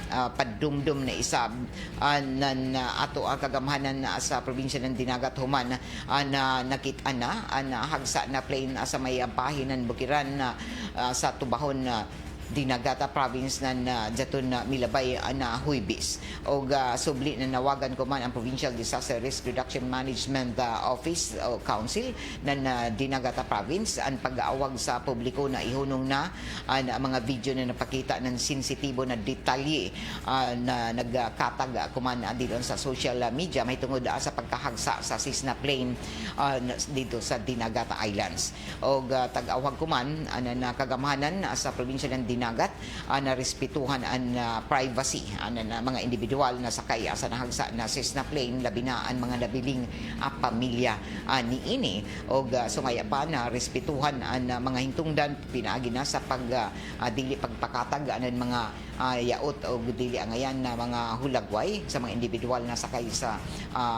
padumdum na isab nan ato ang kagamhanan sa probinsya ng Dinagat human na nakita na hagsa na plane sa may bahinan Bukiran sa Tubahon Dinagata province na daton na milabay na Huibis og subli na nawagan ko man ang Provincial Disaster Risk Reduction Management Office o Council na Dinagata province ang pag-aawag sa publiko na ihunong na ang mga video na napakita ng sensitibo na detalye na nagkatag kuman dito sa social media may tungod sa pagkahagsa sa Cessna plane dito sa Dinagata Islands og tag-awag kuman na kagamhanan sa probinsya ng Dinagat na respetuhan ang privacy ng mga individual na sakay sa nahagsa na Cessna plane labi na ang mga nabiling pamilya niini og sumaya pa na respetuhan ang mga hintungdan pinaagi na sa dili pagpakatag ng mga yaot o dili angayan na mga hulagway sa mga individual na sakay sa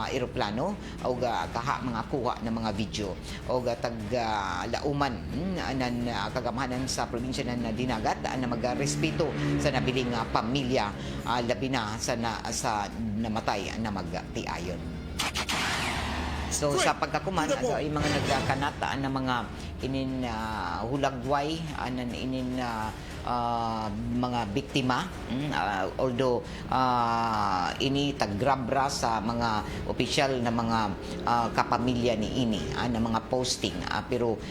eroplano o kaha mga kuha ng mga video o taglauman ng kagamhanan sa probinsya ng Dinagat na magrespeto sa nabiling pamilya labi na sa namatay na magtiayon. So sa pagkakuman yung mga nagkanata na mga inin hulagway anan inin mga biktima although ini taggrabra sa mga opisyal na mga kapamilya ni ini na mga posting pero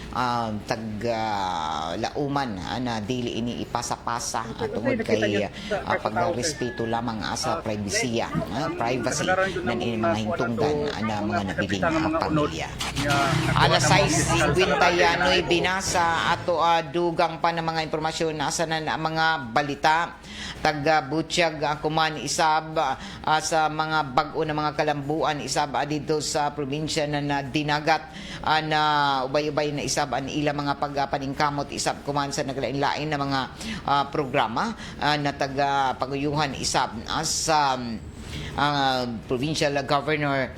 taglauman na dili ini ipasa-pasa tungod kay pagrespeto lamang sa privacy ng ini mga hintungdan na mga nabiling pamilya. Alas 6:50 binasa ato dugang pa ng mga impormasyon na sa mga balita taga-Butiyag kuman isab sa mga bag-o na mga kalambuan isab dito sa probinsya na Dinagat na ubay-ubay na isab ang ilang mga pagpaningkamot isab kuman sa naglain-lain na mga programa na taga-paguyuhan isab sa provincial governor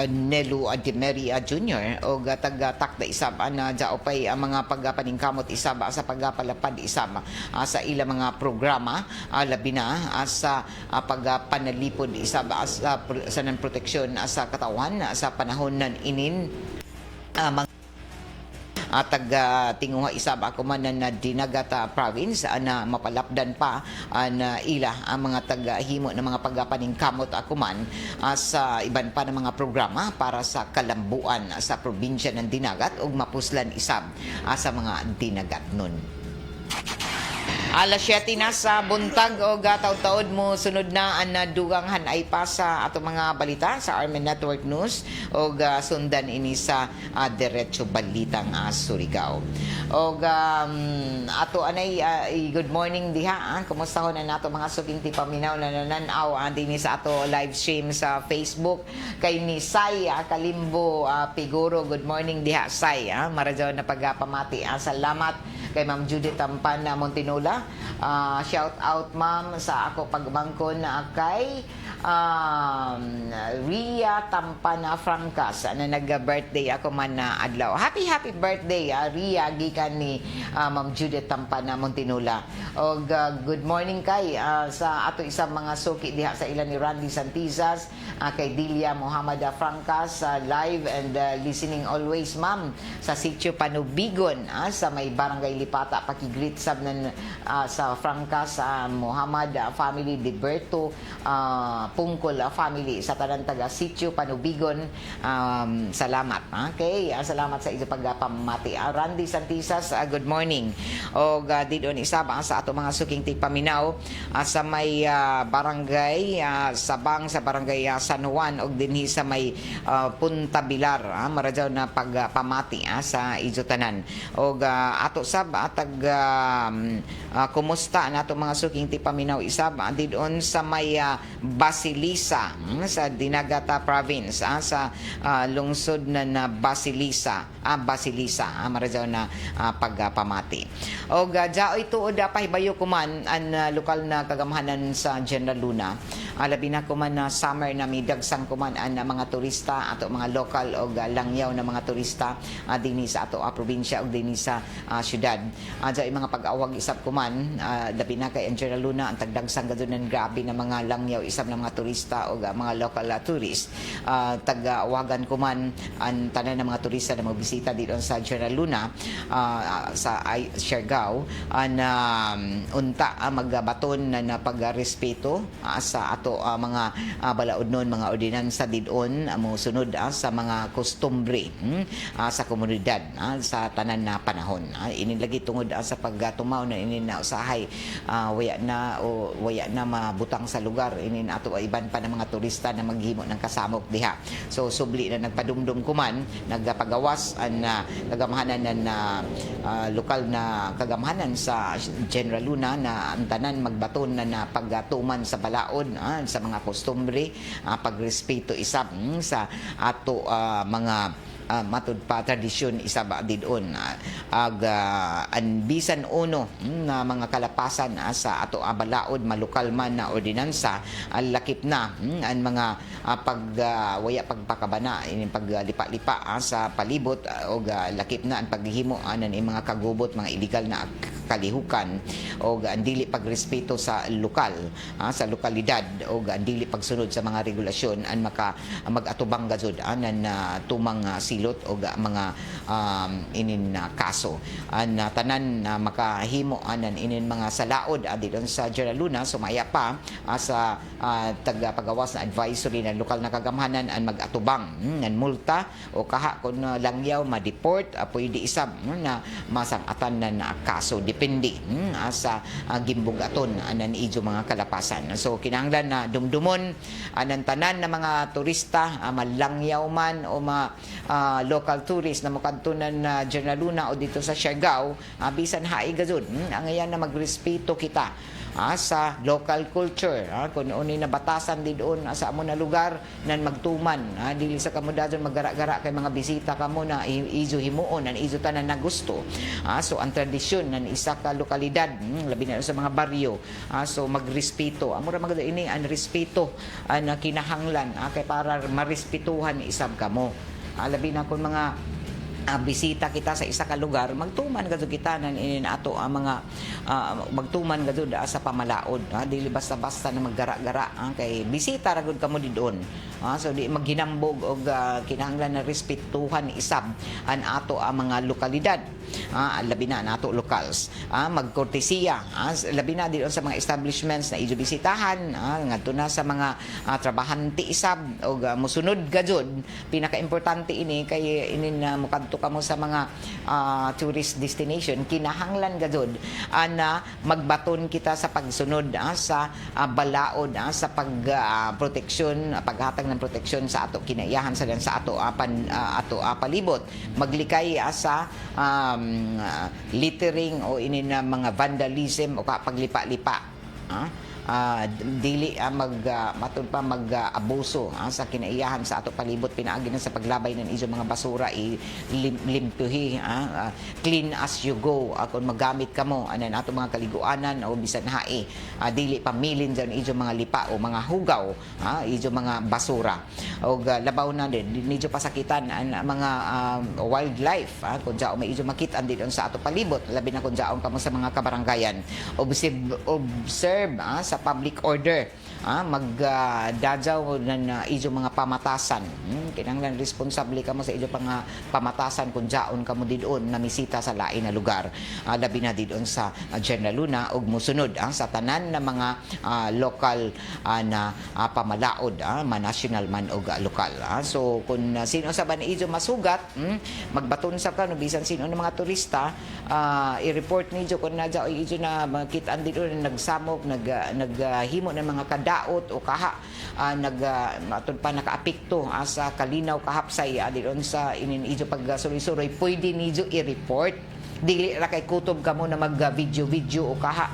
Nelu Adimeria Jr. o taga-takda isab na jaopay ang mga pagpaningkamot isab sa pagpalapad isab sa ilang mga programa labi na sa pagpanalipod isab sa proteksyon sa katawan sa panahon ng inin taga-tinguha isab ako man na Dinagata province na mapalapdan pa na ila ang mga taga-himo ng mga pagpaningkamot ako man sa iban pa ng mga programa para sa kalambuan sa probinsya ng Dinagat ug mapuslan isab sa mga Dinagat nun. Alas 7 na sa buntag o gataw-taod mo sunod na ang dugang hanay pa sa ato mga balita sa Armen Network News o sundan ini sa Diretso Balitang Surigao. O ato anay good morning diha. Kumusta ho na nato mga suginti paminaw na nananaw din sa ato live stream sa Facebook kay ni Sai Kalimbo Piguro. Good morning diha Sai. Maradyo na pagpamati. Salamat kay Ma'am Judith Tampan Montinola Shout out ma'am sa ako pagbangkon na kay Ria Tampana Francas na nag-birthday ako man na adlaw. Happy birthday Ria gikan ni Ma'am Judith Tampana Montinula. Og good morning kay sa ato isang mga suki diha sa ilan ni Randy Santizas, kay Dilia Muhammad Francas live and listening always ma'am sa sitio Panubigon sa may barangay Lipata. Pakigreet sab nan sa Francas Muhammad family, Liberto Pungkol family sa tanan taga sitio Panubigon. Salamat. Okay, salamat sa inyong pagpamati. Randy Santizas, good morning. O didon isab sa ato mga suking tigpaminaw sa may barangay Sabang sa barangay San Juan og dinhi sa may Punta Bilar maradyaw na pagpamati sa ijutanan. Og ato sab atag kumusta nato mga suking tigpaminaw isab didon sa may Basilisa sa Dinagata Province sa lungsod na Basilisa maradyaw na pagpamati. Og jaoy tuod pahibayo kuman ang lokal na kagamhanan sa General Luna. Labi na kuman na summer na midagsang kuman ang mga turista ato mga lokal og langyaw na mga turista dinhi sa ato probinsya og dinhi sa syudad. Jaoy mga pag-awag isab kuman labi na kay General Luna ang tagdagsang gadunan grabe na mga langyaw isab na mga turista og mga local tourist. Tag-awagan kuman ang tanan ng mga turista na magbisita dito sa General Luna sa Siargao na unta magbaton na pagrespeto sa ato mga balaod nun, mga ordinansa didon mo sunod sa mga kostumbre sa komunidad sa tanan na panahon. Inilagi tungod sa pagtumaw na inin na usahay waya na mabutang sa lugar inin ato iban pa ng mga turista na maghimo ng kasamok diha. So subli na nagpadumdum kuman nagpagawas ang kagamhanan na lokal na kagamhanan sa General Luna na ang tanan magbaton na pagtuman sa balaod sa mga kostumbre, pagrespeto isab sa ato mga matud pa tradisyon isab didon ang bisan uno na mga kalapasan sa ato balaod malukal man na ordinansa lakip na ang mga waya pagpakabana ini paglipa-lipa sa palibot og lakip na ang paghihimo anan mga kagubot mga illegal na kalihukan og ang dili pagrespeto sa lokal sa lokalidad og ang dili pagsunod sa mga regulasyon ang mag-atubang gazud anan tumang silot o mga inin kaso an tanan makahimo anan inin mga salaod didon sa General Luna sumaya pa sa tagapagawas na advisory ng lokal na kagamhanan ang mag-atubang ng multa o kaha kun langyaw ma-deport pwede isab na masangatan na kaso depende sa gimbugaton anan ijo mga kalapasan. So kinahanglan na dumdumon anan tanan na mga turista malangyaw man o local tourist na mukadtunan na General Luna o dito sa Siargao bisan haig gazud ang ayan na magrespeto kita sa local culture kung unay na batasan din doon sa amo na lugar nan magtuman dili sa kamudadon maggara-gara kay mga bisita kamo na izo himuon an izo tanan na gusto so ang tradisyon nan isa ka lokalidad labi na sa mga baryo so magrespeto amo ra magada ini ang respeto ang kinahanglan kay para marespetuhan isab kamo labi na kun mga bisita kita sa isa ka lugar magtuman gadto kita nan inin ato ang mga magtuman gadto sa pamalaod dili basta-basta na maggara-gara kay bisita ra gud kamo didon so di maghinambog og kinahanglan na respetuhan isab an ato ang mga lokalidad labi na nato locals magkortesiya labi na didon sa mga establishments na ijo bisitahan ngadto na sa mga trabahante isab og mosunod gajud pinaka-importante ini kay inin mukadto kamo sa mga tourist destination kinahanglan gajud na magbaton kita sa pagsunod sa balaod sa pagproteksyon paghatag ng proteksyon sa ato kinaiyahan sa ato palibot maglikay sa littering o ini na mga vandalism o paglipa-lipa dili matud pa mag-abuso sa kinaiyahan sa ato palibot pinaagi na sa paglabay ng iso mga basura limpyuhi clean as you go kung magamit kamo anan ato mga kaliguanan o bisan hae dili pamilin dyan iso mga lipa o mga hugaw iso mga basura o labaw na din medyo pasakitan ang mga wildlife kung dyan may iso makitaan dito sa ato palibot labi na kung dyan kamo sa mga kabaranggayan observe sa public order magdadyaw na iso mga pamatasan kinanglan responsable kamo sa iso mga pamatasan kung dyan kamo didon na misita sa lain na lugar labi na didon sa General Luna ug musunod sa tanan na mga local na pamalaod national man ug lokal so kung sino sa ban iso masugat magbaton sa ka no bisan sino ng mga turista i-report niyo kung nadya iso na makitaan dito na nagsamok naghimo ng mga kadaot o kaha matod pa nakaapekto sa kalinaw kahapsay dito sa iso pag suroy-suroy pwede niyo i-report dili ra kay kutob kamo na mag video o kaha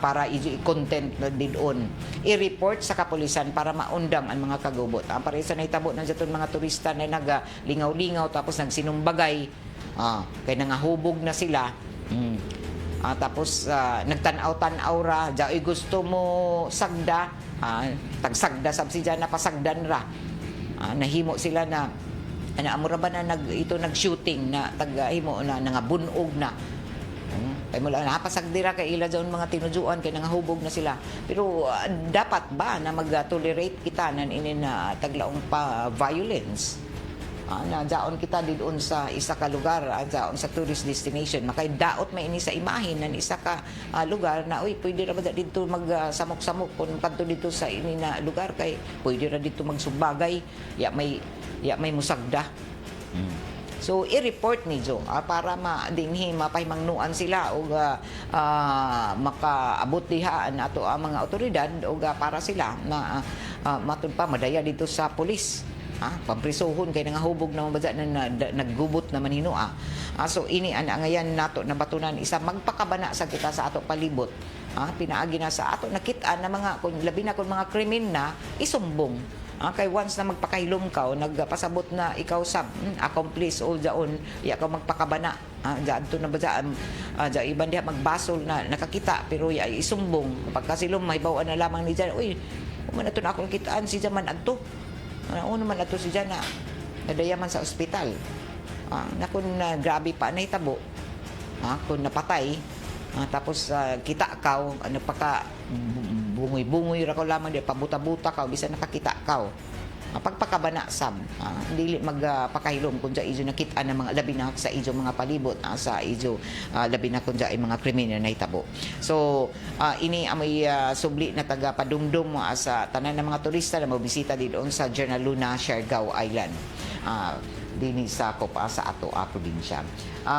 para i-content na didon i-report sa kapulisan para maundang ang mga kagubot para isa na itabo na dyan mga turista na nagalingaw-lingaw tapos nagsinumbagay kaya nangahubog na sila tapos nagtanaw-tanaw ra dyan gusto mo sagda tagsagda sab si dyan napasagdan ra nahimo sila na amura ba na nag-shooting na taghimo na nangabunog na kay mula napasagdira kay ila dyan mga tinujuan kay nangahubog na sila pero dapat ba na mag-tolerate kita nan ini na taglaong pa violence na daon kita didon sa isa ka lugar daon sa tourist destination makay daot may ini sa imahin nan isa ka lugar na uy pwede ra ba dito magsamok-samok kung kadto dito sa ini na lugar kay pwede ra dito magsumbagay ya may musagda so i-report niyo para dinhi mapahimangnuan sila o makaabot diha ato ang mga otoridad o para sila na matud pa madaya dito sa pulis pamprisohon kay nangahubog na mabadya na naggubot na manhino so ini ang ngayon nato na batunan isa magpakabana sa kita sa ato palibot pinaagi na sa ato nakita na mga kung labi na kung mga krimen na isumbong kay once na magpakahilom ka nagpasabot na ikaw sab accomplice o daon iya ka magpakabana dyan to na ba dyan iban diha magbasol na nakakita pero isumbong pagkasilom may bawaan na lamang ni dyan uy man ato na akong kitaan si Jaman adto ano man ato si dyan na nadayaman sa ospital na kung grabe pa na hitabo kung napatay tapos kita ka napaka bungoy-bungoy ra ko lamang di pabuta-buta ka bisan nakakita ka pagpakabana sab dili magpakahilom kun ijo nakita na mga labi na sa ijo mga palibot sa ijo labi na kun mga kriminal na hitabo so ini amoy subli na taga padumdum sa tanan ng mga turista na mobisita dito sa General Luna Siargao Island dinhi sa Copa sa ato probinsya.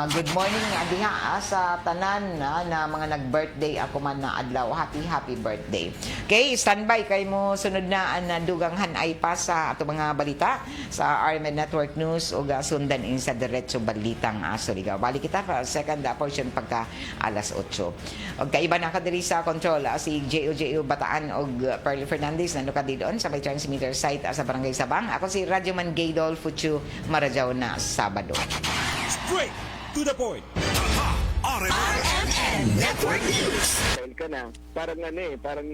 Good morning diha sa tanan na mga nag-birthday ako man na adlaw. Happy birthday. Okay, standby kay mo sunod na ang duganghan ay pa sa ato mga balita sa RMN Network News o sundan in sa diretso balitang Surigao. Balik kita para second portion pagka alas 8. Og kaiba na ka diri sa control si JO Bataan og Pearl Fernandez nando ka didon sa may transmitter site sa Barangay Sabang. Ako si Radyoman Gaydol Fuchu Marajaw na Sabado. Straight to the point. RMN RMN Network News. ka na, parang